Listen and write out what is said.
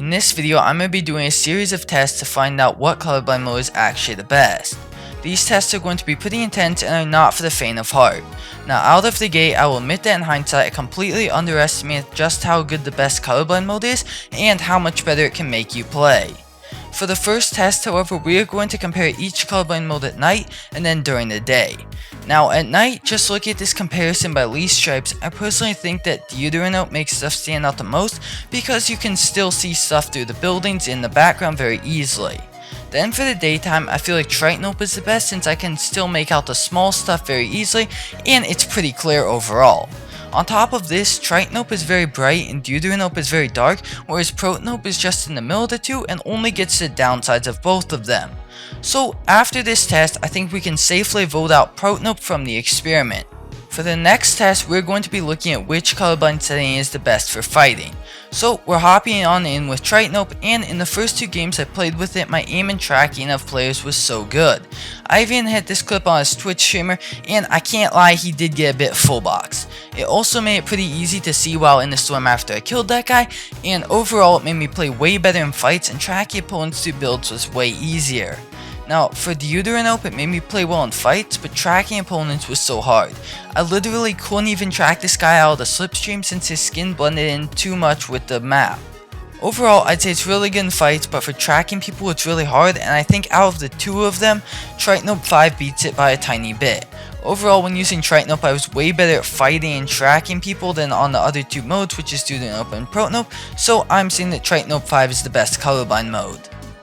In this video, I'm going to be doing a series of tests to find out what colorblind mode is actually the best. These tests are going to be pretty intense and are not for the faint of heart. Now out of the gate, I will admit that in hindsight I completely underestimated just how good the best colorblind mode is and how much better it can make you play. For the first test, however, we are going to compare each colorblind mode at night and then during the day. Now at night, just look at this comparison by least stripes. I personally think that Deuteranope makes stuff stand out the most because you can still see stuff through the buildings in the background very easily. Then for the daytime, I feel like Tritanope is the best since I can still make out the small stuff very easily and it's pretty clear overall. On top of this, Tritanope is very bright and Deuteranope is very dark, whereas Protanope is just in the middle of the two and only gets the downsides of both of them. So after this test, I think we can safely vote out Protanope from the experiment. For the next test, we're going to be looking at which colorblind setting is the best for fighting. So we're hopping on in with Tritanope, and in the first two games I played with it, my aim and tracking of players was so good. I even hit this clip on his Twitch streamer, and I can't lie, he did get a bit full box. It also made it pretty easy to see while in the storm after I killed that guy, and overall it made me play way better in fights and tracking opponents through builds was way easier. Now, for Deuteranope, it made me play well in fights, but tracking opponents was so hard. I literally couldn't even track this guy out of the slipstream since his skin blended in too much with the map. Overall, I'd say it's really good in fights, but for tracking people it's really hard, and I think out of the two of them, Tritanope 5 beats it by a tiny bit. Overall, when using Tritanope, I was way better at fighting and tracking people than on the other two modes, which is Deuteranope and Protanope, so I'm saying that Tritanope 5 is the best colorblind mode.